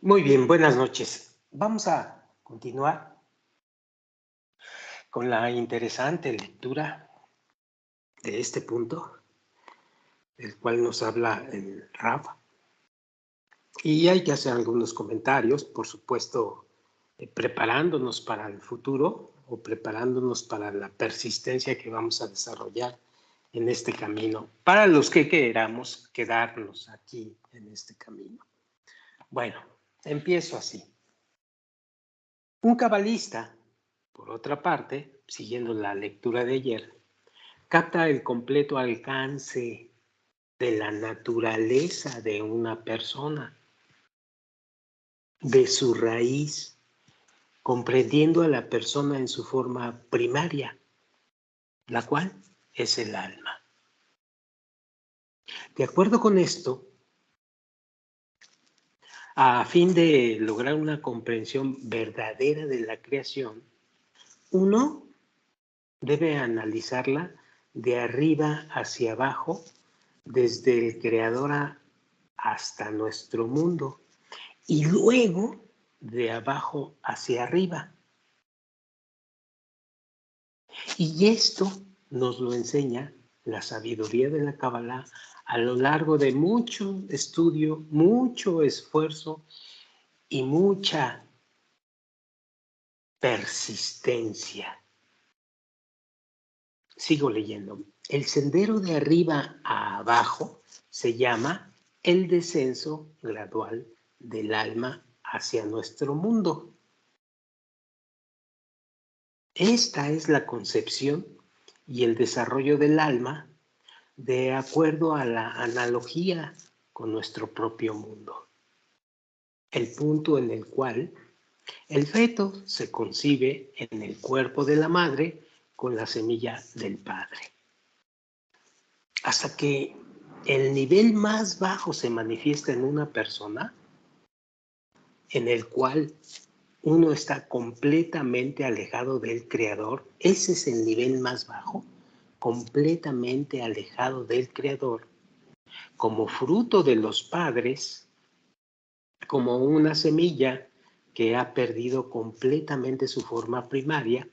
Muy bien, buenas noches. Vamos a continuar con la interesante lectura de este punto, del cual nos habla el Raf. Y hay que hacer algunos comentarios, por supuesto, preparándonos para el futuro o preparándonos para la persistencia que vamos a desarrollar en este camino, para los que queramos quedarnos aquí en este camino. Bueno, empiezo así. Un cabalista, por otra parte, siguiendo la lectura de ayer, capta el completo alcance de la naturaleza de una persona, de su raíz, comprendiendo a la persona en su forma primaria, la cual es el alma. De acuerdo con esto, a fin de lograr una comprensión verdadera de la creación, uno debe analizarla de arriba hacia abajo, desde el creador hasta nuestro mundo, y luego de abajo hacia arriba. Y esto nos lo enseña la sabiduría de la Kabbalah a lo largo de mucho estudio, mucho esfuerzo y mucha persistencia. Sigo leyendo. El sendero de arriba a abajo se llama el descenso gradual del alma hacia nuestro mundo. Esta es la concepción y el desarrollo del alma de acuerdo a la analogía con nuestro propio mundo. El punto en el cual el feto se concibe en el cuerpo de la madre con la semilla del padre. Hasta que el nivel más bajo se manifiesta en una persona, en el cual uno está completamente alejado del Creador. Ese es el nivel más bajo, completamente alejado del Creador, como fruto de los padres, como una semilla que ha perdido completamente su forma primaria.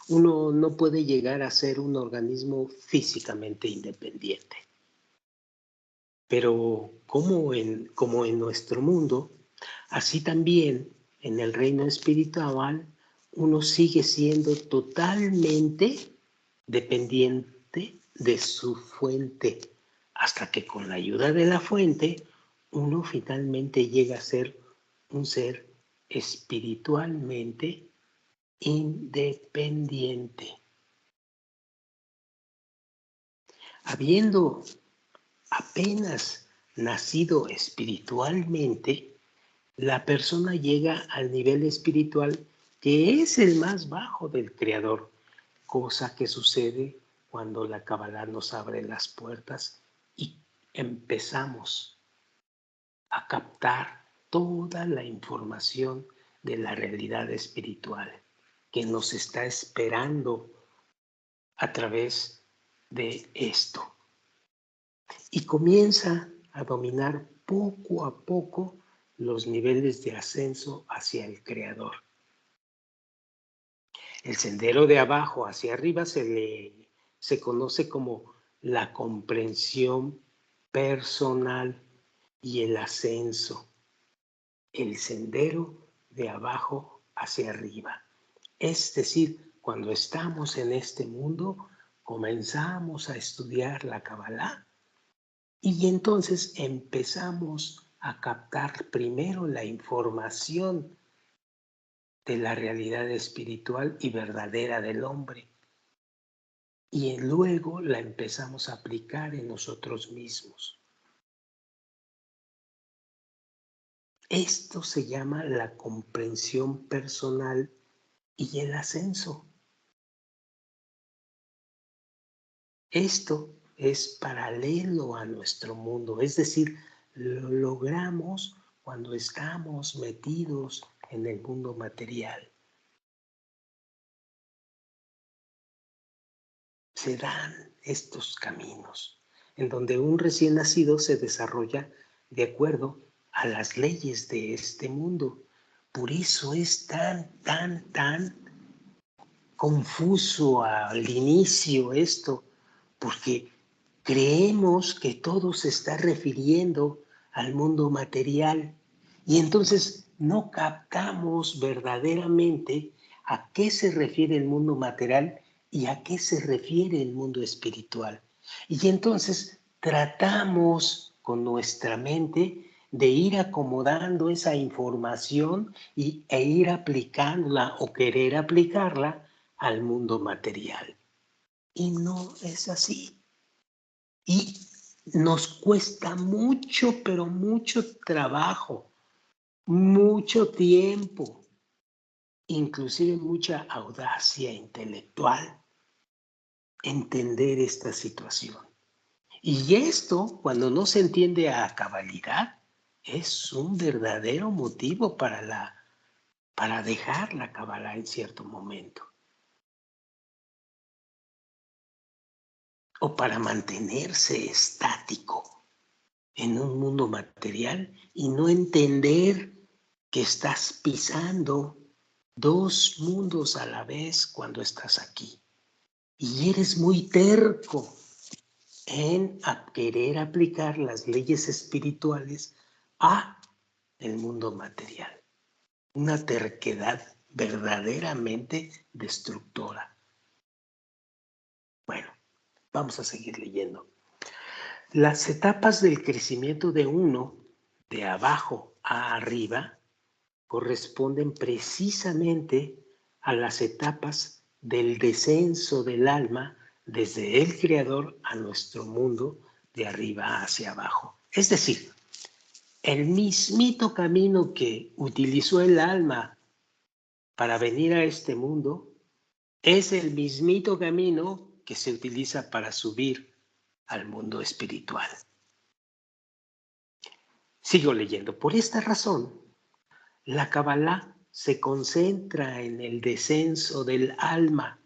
Uno no puede llegar a ser un organismo físicamente independiente. Pero como en nuestro mundo, así también en el reino espiritual, uno sigue siendo totalmente dependiente de su fuente, hasta que con la ayuda de la fuente, uno finalmente llega a ser un ser espiritualmente independiente. Habiendo apenas nacido espiritualmente, la persona llega al nivel espiritual que es el más bajo del Creador, cosa que sucede cuando la Kabbalah nos abre las puertas y empezamos a captar toda la información de la realidad espiritual que nos está esperando a través de esto. Y comienza a dominar poco a poco los niveles de ascenso hacia el Creador. El sendero de abajo hacia arriba se conoce como la comprensión personal y el ascenso. El sendero de abajo hacia arriba. Es decir, cuando estamos en este mundo, comenzamos a estudiar la Kabbalah y entonces empezamos a captar primero la información de la realidad espiritual y verdadera del hombre. Y luego la empezamos a aplicar en nosotros mismos. Esto se llama la comprensión personal y el ascenso. Esto es paralelo a nuestro mundo, es decir, lo logramos cuando estamos metidos en el mundo material. Se dan estos caminos en donde un recién nacido se desarrolla de acuerdo a las leyes de este mundo. Por eso es tan confuso al inicio esto, porque creemos que todo se está refiriendo al mundo material y entonces no captamos verdaderamente a qué se refiere el mundo material y a qué se refiere el mundo espiritual. Y entonces tratamos con nuestra mente de ir acomodando esa información e ir aplicándola o querer aplicarla al mundo material. Y no es así. Y nos cuesta mucho, pero mucho trabajo, mucho tiempo, inclusive mucha audacia intelectual, entender esta situación. Y esto, cuando no se entiende a cabalidad, es un verdadero motivo para dejar la Kabbalah en cierto momento. O para mantenerse estático en un mundo material y no entender que estás pisando dos mundos a la vez cuando estás aquí. Y eres muy terco en querer aplicar las leyes espirituales a el mundo material. Una terquedad verdaderamente destructora. Bueno, vamos a seguir leyendo. Las etapas del crecimiento de uno, de abajo a arriba, corresponden precisamente a las etapas del descenso del alma desde el Creador a nuestro mundo de arriba hacia abajo. Es decir, el mismito camino que utilizó el alma para venir a este mundo es el mismito camino que se utiliza para subir al mundo espiritual. Sigo leyendo. Por esta razón, la Kabbalah se concentra en el descenso del alma,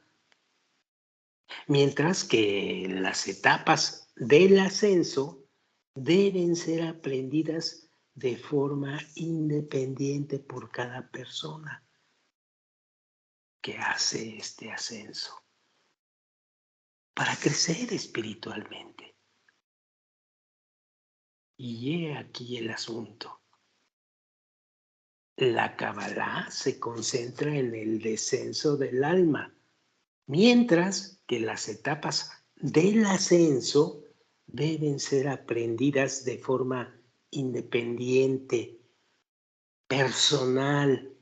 mientras que las etapas del ascenso deben ser aprendidas de forma independiente por cada persona que hace este ascenso para crecer espiritualmente. Y he aquí el asunto. La Kabbalah se concentra en el descenso del alma, mientras que las etapas del ascenso deben ser aprendidas de forma independiente, personal,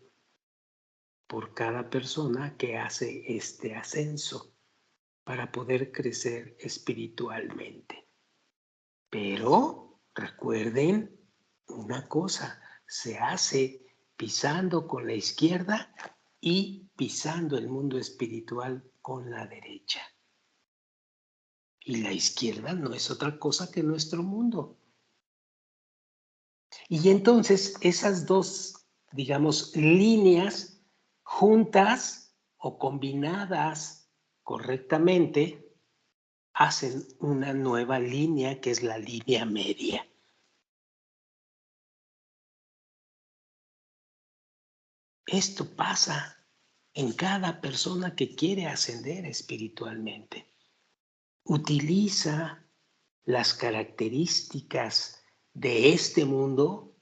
por cada persona que hace este ascenso para poder crecer espiritualmente. Pero recuerden una cosa, se hace pisando con la izquierda y pisando el mundo espiritual con la derecha. Y la izquierda no es otra cosa que nuestro mundo. Y entonces esas dos, digamos, líneas juntas o combinadas correctamente hacen una nueva línea que es la línea media. Esto pasa en cada persona que quiere ascender espiritualmente. Utiliza las características de este mundo,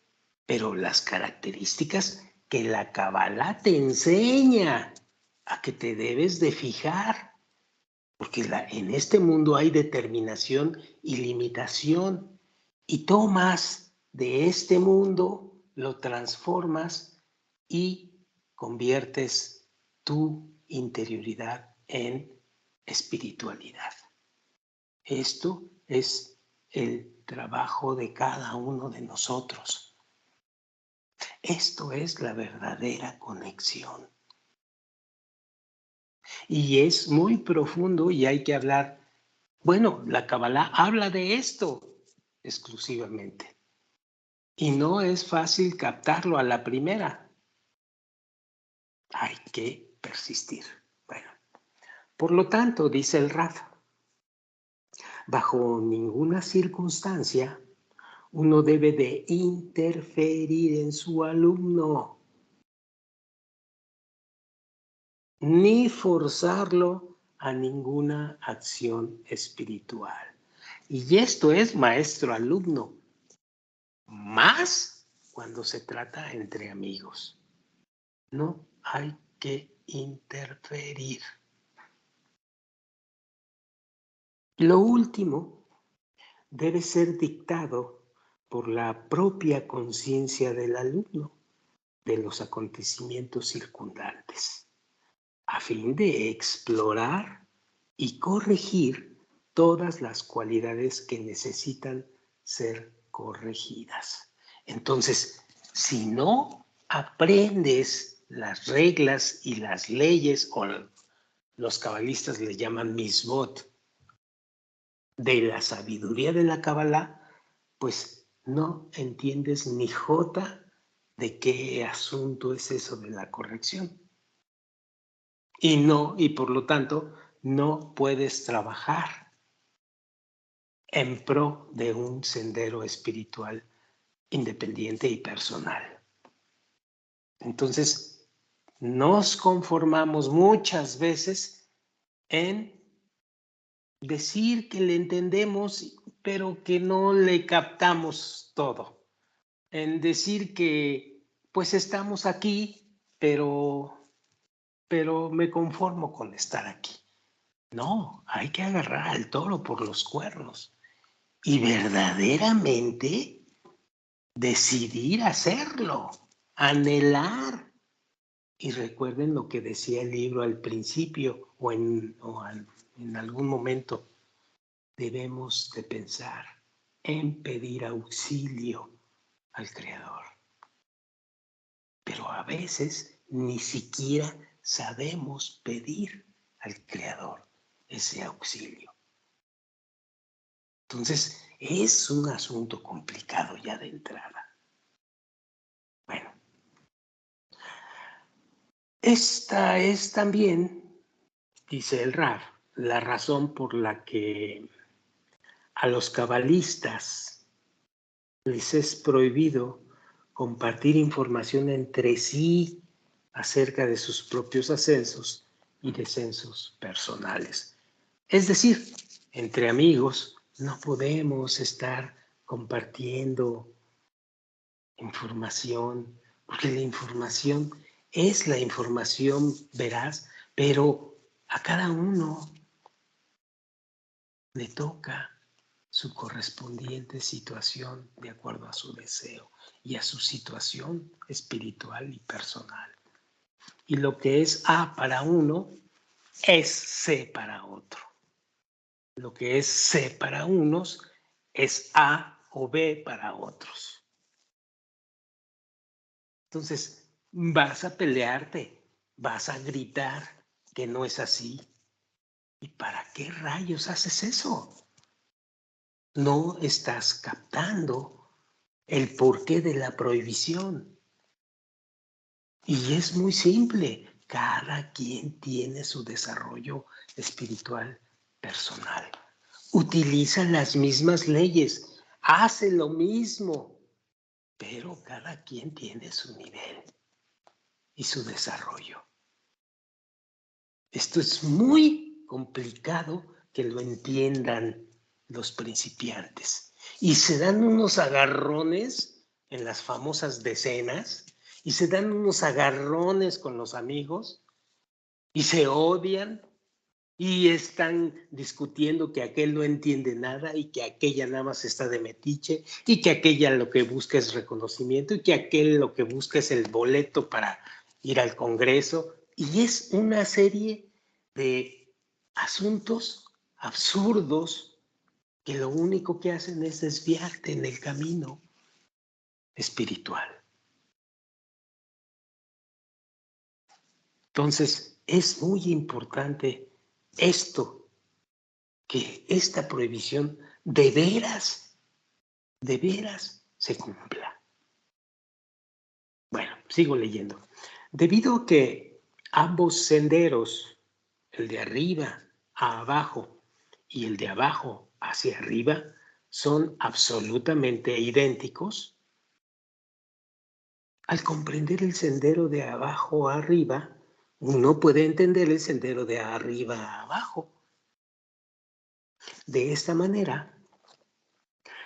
pero las características que la Kabbalah te enseña a que te debes de fijar, porque en este mundo hay determinación y limitación, y tomas de este mundo, lo transformas y conviertes tu interioridad en espiritualidad. Esto es el trabajo de cada uno de nosotros. Esto es la verdadera conexión. Y es muy profundo y hay que hablar. Bueno, la Kabbalah habla de esto exclusivamente. Y no es fácil captarlo a la primera. Hay que persistir. Bueno, por lo tanto, dice el Raf, bajo ninguna circunstancia Uno debe de interferir en su alumno, ni forzarlo a ninguna acción espiritual. Y esto es maestro-alumno, más cuando se trata entre amigos. No hay que interferir. Lo último debe ser dictado por la propia conciencia del alumno de los acontecimientos circundantes, a fin de explorar y corregir todas las cualidades que necesitan ser corregidas. Entonces, si no aprendes las reglas y las leyes, o los cabalistas le llaman misbot, de la sabiduría de la Kabbalah, pues no entiendes ni jota de qué asunto es eso de la corrección. Y por lo tanto, no puedes trabajar en pro de un sendero espiritual independiente y personal. Entonces, nos conformamos muchas veces en decir que le entendemos, pero que no le captamos todo. En decir que, pues estamos aquí, pero me conformo con estar aquí. No, hay que agarrar al toro por los cuernos y verdaderamente decidir hacerlo, anhelar. Y recuerden lo que decía el libro al principio en algún momento. Debemos de pensar en pedir auxilio al Creador. Pero a veces ni siquiera sabemos pedir al Creador ese auxilio. Entonces, es un asunto complicado ya de entrada. Bueno, esta es también, dice el Raf, la razón por la que a los cabalistas les es prohibido compartir información entre sí acerca de sus propios ascensos y descensos personales. Es decir, entre amigos no podemos estar compartiendo información, porque la información es la información veraz, pero a cada uno le toca su correspondiente situación de acuerdo a su deseo y a su situación espiritual y personal. Y lo que es A para uno es C para otro. Lo que es C para unos es A o B para otros. Entonces, vas a pelearte, vas a gritar que no es así. ¿Y para qué rayos haces eso? No estás captando el porqué de la prohibición. Y es muy simple. Cada quien tiene su desarrollo espiritual personal. Utiliza las mismas leyes, hace lo mismo, pero cada quien tiene su nivel y su desarrollo. Esto es muy complicado que lo entiendan los principiantes. Y se dan unos agarrones en las famosas decenas, y se dan unos agarrones con los amigos, y se odian, y están discutiendo que aquel no entiende nada, y que aquella nada más está de metiche, y que aquella lo que busca es reconocimiento, y que aquel lo que busca es el boleto para ir al Congreso. Y es una serie de asuntos absurdos que lo único que hacen es desviarte en el camino espiritual. Entonces, es muy importante esto, que esta prohibición de veras se cumpla. Bueno, sigo leyendo. Debido a que ambos senderos, el de arriba a abajo y el de abajo hacia arriba, son absolutamente idénticos, al comprender el sendero de abajo a arriba, uno puede entender el sendero de arriba a abajo. De esta manera,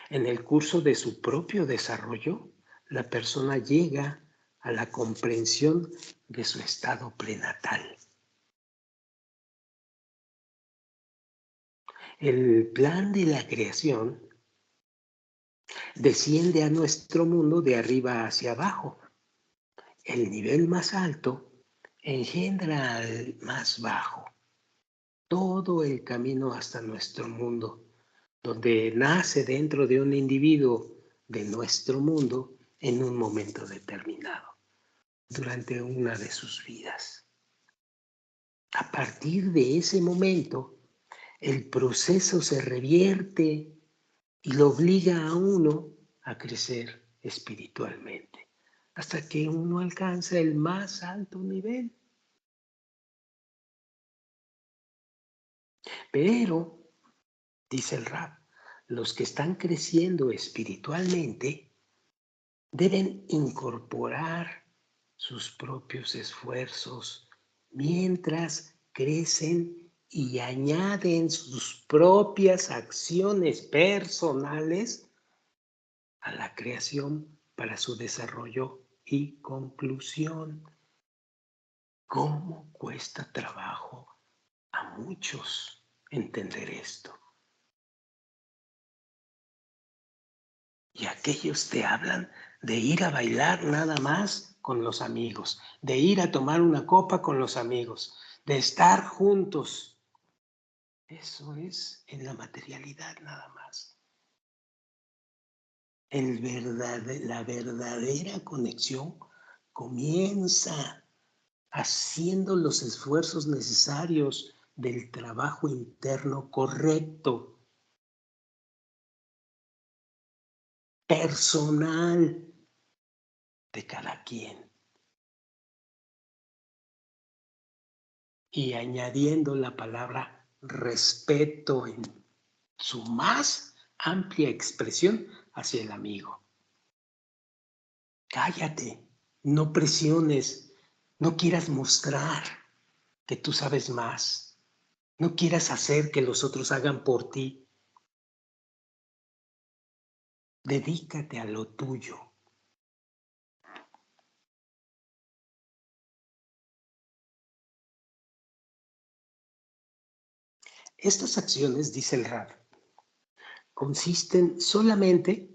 en el curso de su propio desarrollo, la persona llega a la comprensión de su estado prenatal. El plan de la creación desciende a nuestro mundo de arriba hacia abajo. El nivel más alto engendra al más bajo. Todo el camino hasta nuestro mundo, donde nace dentro de un individuo de nuestro mundo en un momento determinado, durante una de sus vidas. A partir de ese momento, el proceso se revierte y lo obliga a uno a crecer espiritualmente, hasta que uno alcanza el más alto nivel. Pero, dice el Rab, los que están creciendo espiritualmente deben incorporar sus propios esfuerzos mientras crecen y añaden sus propias acciones personales a la creación para su desarrollo y conclusión. ¿Cómo cuesta trabajo a muchos entender esto? Y aquellos te hablan de ir a bailar nada más con los amigos, de ir a tomar una copa con los amigos, de estar juntos. Eso es en la materialidad nada más. La verdadera conexión comienza haciendo los esfuerzos necesarios del trabajo interno correcto, personal de cada quien. Y añadiendo la palabra respeto en su más amplia expresión hacia el amigo. Cállate, no presiones, no quieras mostrar que tú sabes más, no quieras hacer que los otros hagan por ti. Dedícate a lo tuyo. Estas acciones, dice el Rab, consisten solamente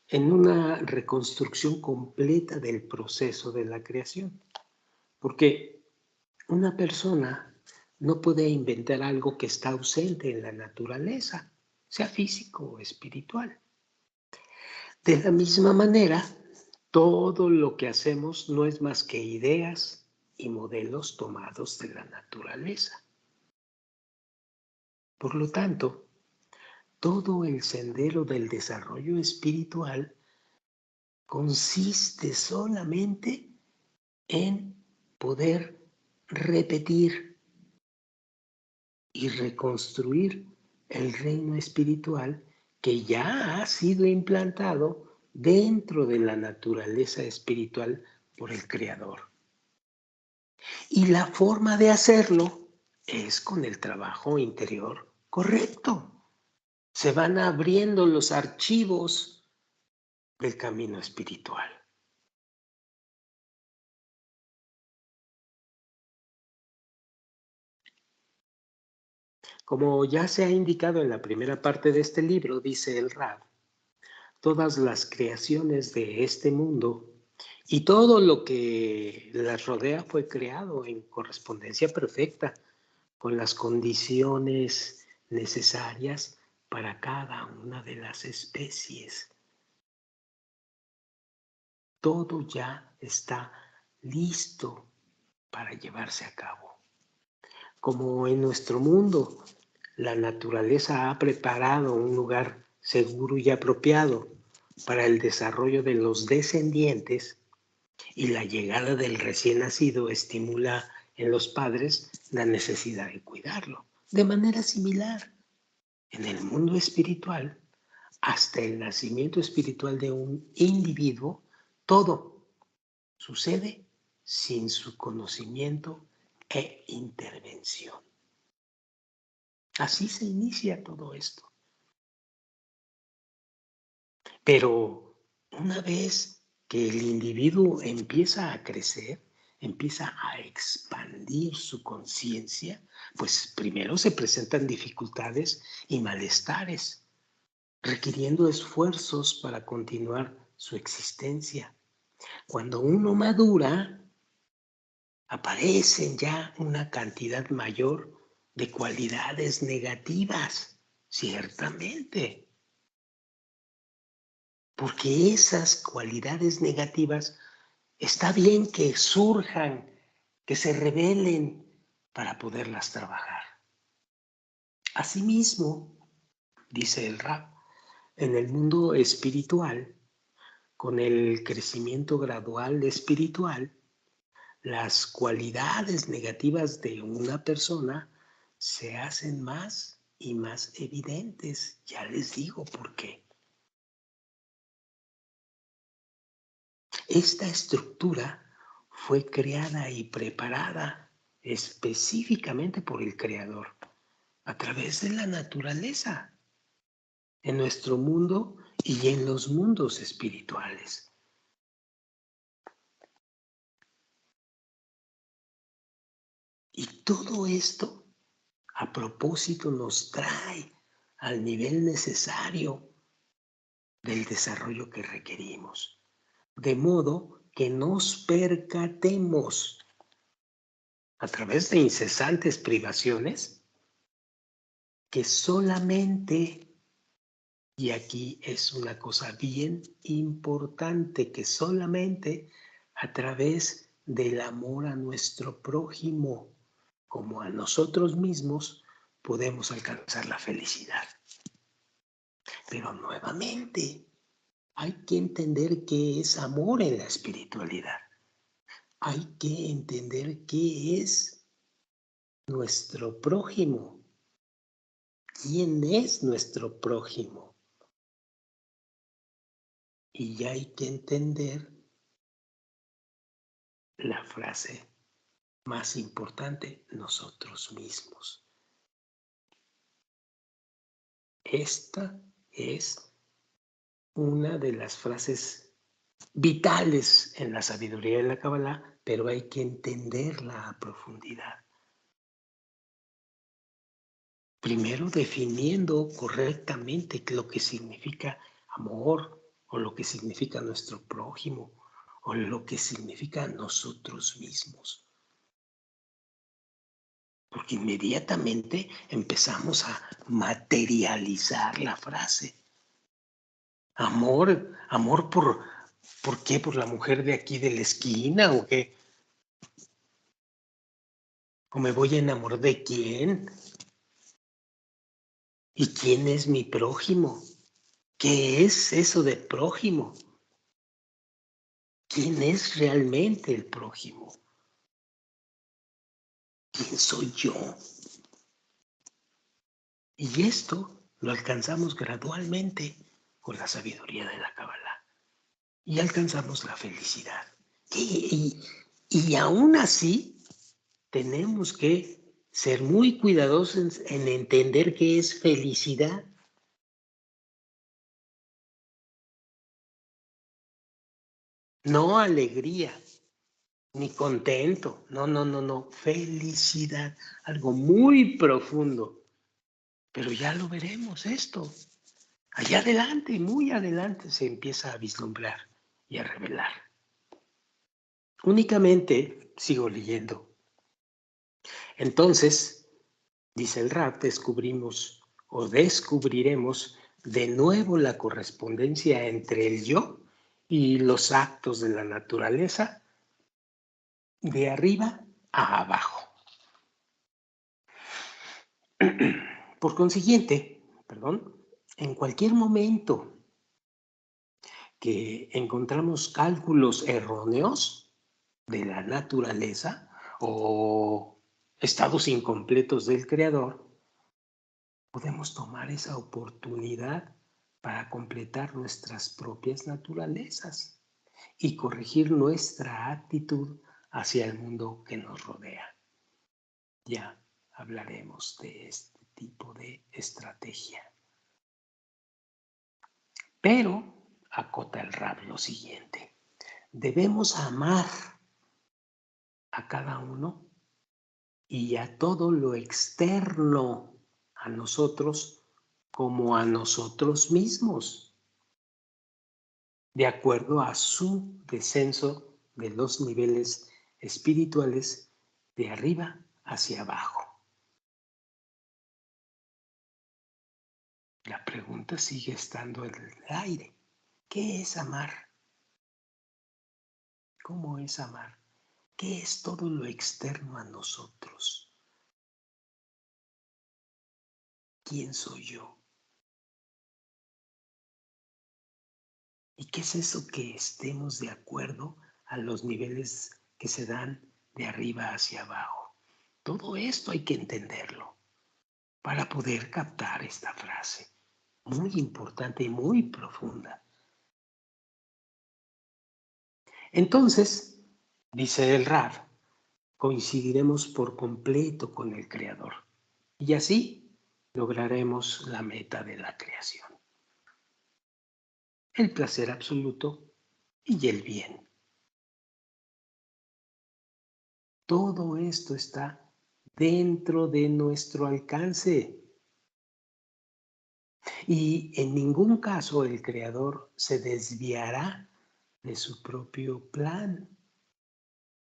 en una reconstrucción completa del proceso de la creación. Porque una persona no puede inventar algo que está ausente en la naturaleza, sea físico o espiritual. De la misma manera, todo lo que hacemos no es más que ideas y modelos tomados de la naturaleza. Por lo tanto, todo el sendero del desarrollo espiritual consiste solamente en poder repetir y reconstruir el reino espiritual que ya ha sido implantado dentro de la naturaleza espiritual por el Creador. Y la forma de hacerlo es con el trabajo interior correcto. Se van abriendo los archivos del camino espiritual. Como ya se ha indicado en la primera parte de este libro, dice el Rab, todas las creaciones de este mundo y todo lo que las rodea fue creado en correspondencia perfecta con las condiciones necesarias para cada una de las especies. Todo ya está listo para llevarse a cabo. Como en nuestro mundo, la naturaleza ha preparado un lugar seguro y apropiado para el desarrollo de los descendientes y la llegada del recién nacido estimula en los padres la necesidad de cuidarlo. De manera similar, en el mundo espiritual, hasta el nacimiento espiritual de un individuo, todo sucede sin su conocimiento e intervención. Así se inicia todo esto. Pero una vez que el individuo empieza a crecer, empieza a expandir su conciencia, pues primero se presentan dificultades y malestares, requiriendo esfuerzos para continuar su existencia. Cuando uno madura, aparecen ya una cantidad mayor de cualidades negativas, ciertamente. Porque esas cualidades negativas está bien que surjan, que se revelen para poderlas trabajar. Asimismo, dice el Rab, en el mundo espiritual, con el crecimiento gradual espiritual, las cualidades negativas de una persona se hacen más y más evidentes. Ya les digo por qué. Esta estructura fue creada y preparada específicamente por el Creador a través de la naturaleza, en nuestro mundo y en los mundos espirituales. Y todo esto a propósito nos trae al nivel necesario del desarrollo que requerimos, de modo que nos percatemos a través de incesantes privaciones que solamente, y aquí es una cosa bien importante, que solamente a través del amor a nuestro prójimo como a nosotros mismos podemos alcanzar la felicidad. Pero nuevamente hay que entender qué es amor en la espiritualidad. Hay que entender qué es nuestro prójimo. ¿Quién es nuestro prójimo? Y ya hay que entender la frase más importante, nosotros mismos. Esta es una de las frases vitales en la sabiduría de la Kabbalah, pero hay que entenderla a profundidad. Primero definiendo correctamente lo que significa amor o lo que significa nuestro prójimo o lo que significa nosotros mismos. Porque inmediatamente empezamos a materializar la frase. Amor ¿por qué? ¿Por la mujer de aquí de la esquina o qué? ¿O me voy a enamorar de quién? ¿Y quién es mi prójimo? ¿Qué es eso de prójimo? ¿Quién es realmente el prójimo? ¿Quién soy yo? Y esto lo alcanzamos gradualmente con la sabiduría de la Kabbalah. Y alcanzamos la felicidad. Y aún así tenemos que ser muy cuidadosos en entender qué es felicidad. No alegría, ni contento. No. Felicidad, algo muy profundo. Pero ya lo veremos esto. Allá adelante, muy adelante, se empieza a vislumbrar y a revelar. Únicamente, sigo leyendo. Entonces, dice el Rab, descubriremos de nuevo la correspondencia entre el yo y los actos de la naturaleza de arriba a abajo. Por consiguiente, en cualquier momento que encontramos cálculos erróneos de la naturaleza o estados incompletos del Creador, podemos tomar esa oportunidad para completar nuestras propias naturalezas y corregir nuestra actitud hacia el mundo que nos rodea. Ya hablaremos de este tipo de estrategia. Pero, acota el Rab lo siguiente, debemos amar a cada uno y a todo lo externo a nosotros como a nosotros mismos, de acuerdo a su descenso de los niveles espirituales de arriba hacia abajo. La pregunta sigue estando en el aire. ¿Qué es amar? ¿Cómo es amar? ¿Qué es todo lo externo a nosotros? ¿Quién soy yo? ¿Y qué es eso que estemos de acuerdo a los niveles que se dan de arriba hacia abajo? Todo esto hay que entenderlo para poder captar esta frase, muy importante y muy profunda. Entonces, dice el Rab, coincidiremos por completo con el Creador y así lograremos la meta de la creación, el placer absoluto y el bien. Todo esto está dentro de nuestro alcance. Y en ningún caso el Creador se desviará de su propio plan,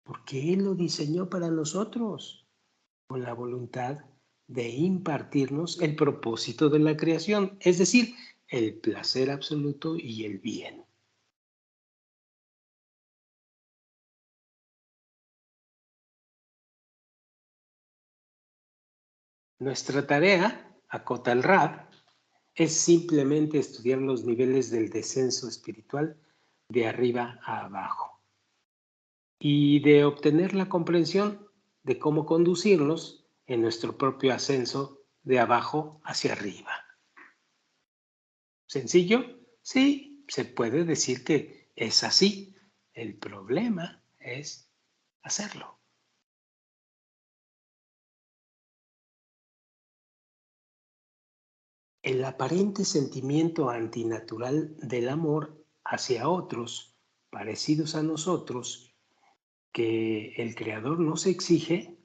porque Él lo diseñó para nosotros, con la voluntad de impartirnos el propósito de la creación, es decir, el placer absoluto y el bien. Nuestra tarea, acota el Rab, es simplemente estudiar los niveles del descenso espiritual de arriba a abajo y de obtener la comprensión de cómo conducirnos en nuestro propio ascenso de abajo hacia arriba. ¿Sencillo? Sí, se puede decir que es así. El problema es hacerlo. El aparente sentimiento antinatural del amor hacia otros parecidos a nosotros que el Creador nos exige,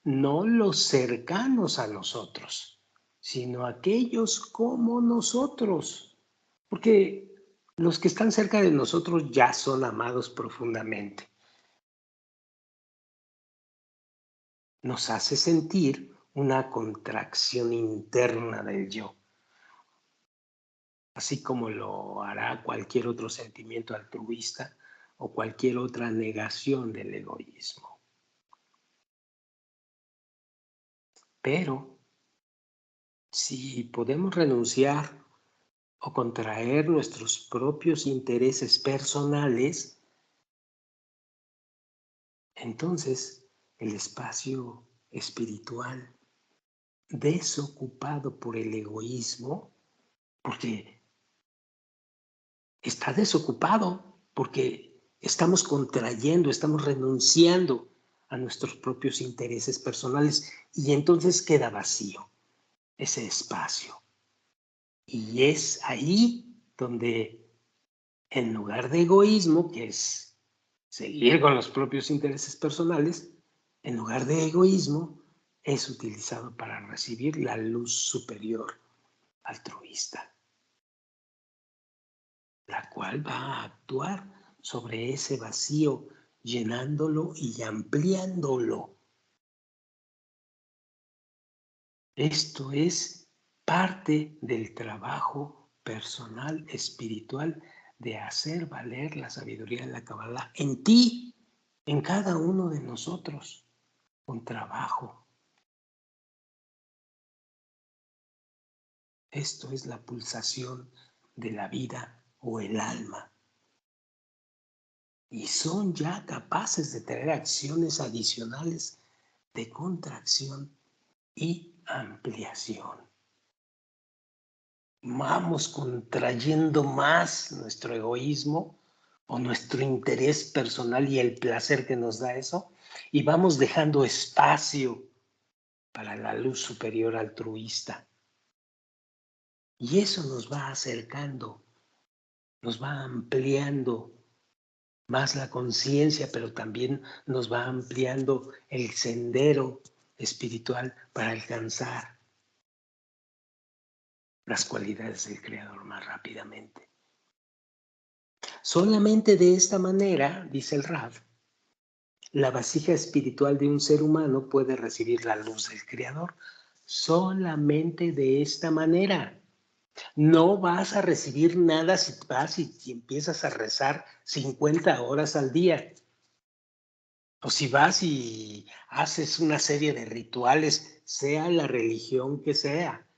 no los cercanos a nosotros, sino aquellos como nosotros, porque los que están cerca de nosotros ya son amados profundamente. Nos hace sentir una contracción interna del yo, así como lo hará cualquier otro sentimiento altruista o cualquier otra negación del egoísmo. Pero si podemos renunciar o contraer nuestros propios intereses personales, entonces el espacio espiritual desocupado por el egoísmo, porque está desocupado, porque estamos contrayendo, estamos renunciando a nuestros propios intereses personales y entonces queda vacío ese espacio. Y es ahí donde en lugar de egoísmo, que es seguir con los propios intereses personales, en lugar de egoísmo, es utilizado para recibir la luz superior altruista, la cual va a actuar sobre ese vacío, llenándolo y ampliándolo. Esto es parte del trabajo personal, espiritual, de hacer valer la sabiduría de la Kabbalah en ti, en cada uno de nosotros, con trabajo. Esto es la pulsación de la vida o el alma. Y son ya capaces de tener acciones adicionales de contracción y ampliación. vamos contrayendo más nuestro egoísmo o nuestro interés personal y el placer que nos da eso, y vamos dejando espacio para la luz superior altruista. Y eso nos va acercando, nos va ampliando más la conciencia, pero también nos va ampliando el sendero espiritual para alcanzar las cualidades del Creador más rápidamente. Solamente de esta manera, dice el Rav, la vasija espiritual de un ser humano puede recibir la luz del Creador. Solamente de esta manera. No vas a recibir nada si vas y empiezas a rezar 50 horas al día. O si vas y haces una serie de rituales, sea la religión que sea,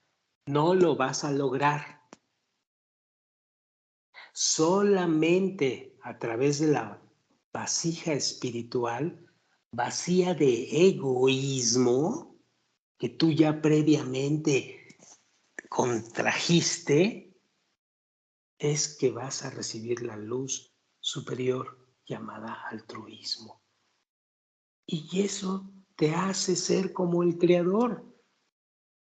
no lo vas a lograr. Solamente a través de la vasija espiritual, vacía de egoísmo, que tú ya previamente contrajiste, es que vas a recibir la luz superior llamada altruismo. Y eso te hace ser como el Creador,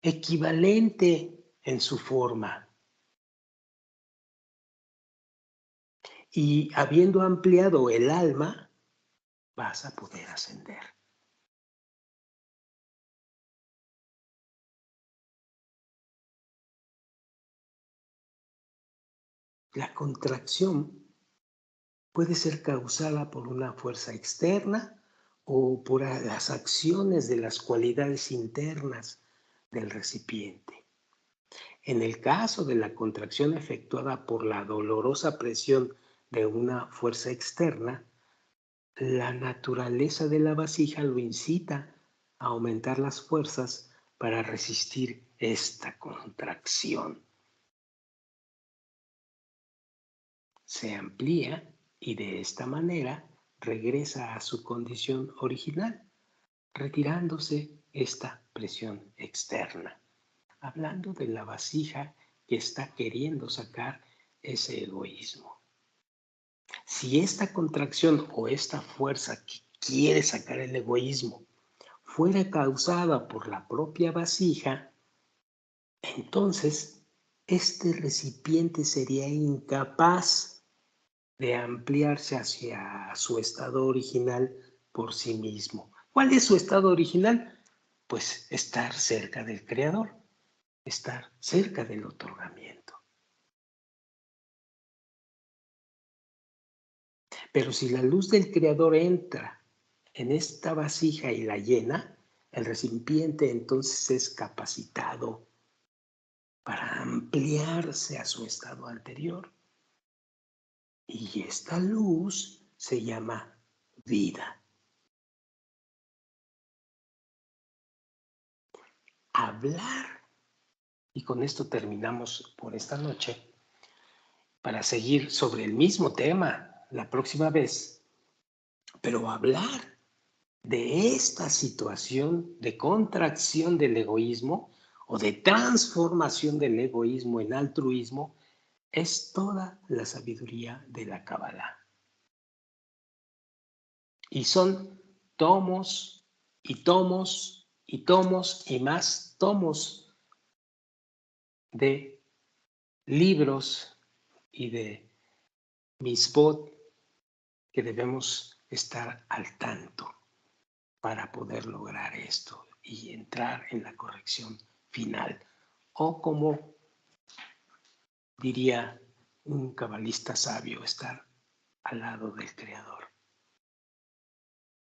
equivalente en su forma. Y habiendo ampliado el alma, vas a poder ascender. La contracción puede ser causada por una fuerza externa o por las acciones de las cualidades internas del recipiente. En el caso de la contracción efectuada por la dolorosa presión de una fuerza externa, la naturaleza de la vasija lo incita a aumentar las fuerzas para resistir esta contracción. Se amplía y de esta manera regresa a su condición original, retirándose esta presión externa. Hablando de la vasija que está queriendo sacar ese egoísmo. Si esta contracción o esta fuerza que quiere sacar el egoísmo fuera causada por la propia vasija, entonces este recipiente sería incapaz de ampliarse hacia su estado original por sí mismo. ¿Cuál es su estado original? Pues estar cerca del Creador, estar cerca del otorgamiento. Pero si la luz del Creador entra en esta vasija y la llena, el recipiente entonces es capacitado para ampliarse a su estado anterior. Y esta luz se llama vida. Hablar, y con esto terminamos por esta noche, para seguir sobre el mismo tema la próxima vez, pero hablar de esta situación de contracción del egoísmo o de transformación del egoísmo en altruismo es toda la sabiduría de la Kabbalah. Y son tomos y tomos y tomos y más tomos de libros y de mitzvot que debemos estar al tanto para poder lograr esto y entrar en la corrección final. O como diría un cabalista sabio, estar al lado del Creador.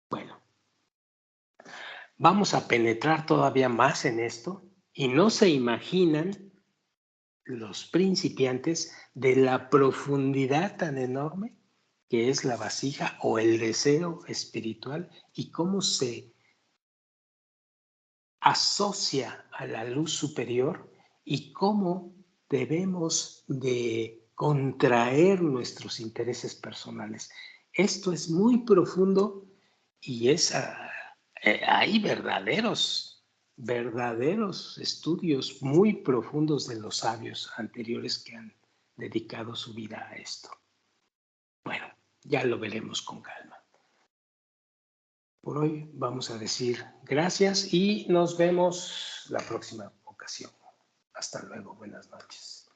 Bueno, vamos a penetrar todavía más en esto y no se imaginan los principiantes de la profundidad tan enorme que es la vasija o el deseo espiritual y cómo se asocia a la luz superior y cómo debemos de contraer nuestros intereses personales. Esto es muy profundo y hay verdaderos verdaderos estudios muy profundos de los sabios anteriores que han dedicado su vida a esto. Bueno, ya lo veremos con calma. Por hoy vamos a decir gracias y nos vemos la próxima ocasión. Hasta luego, buenas noches.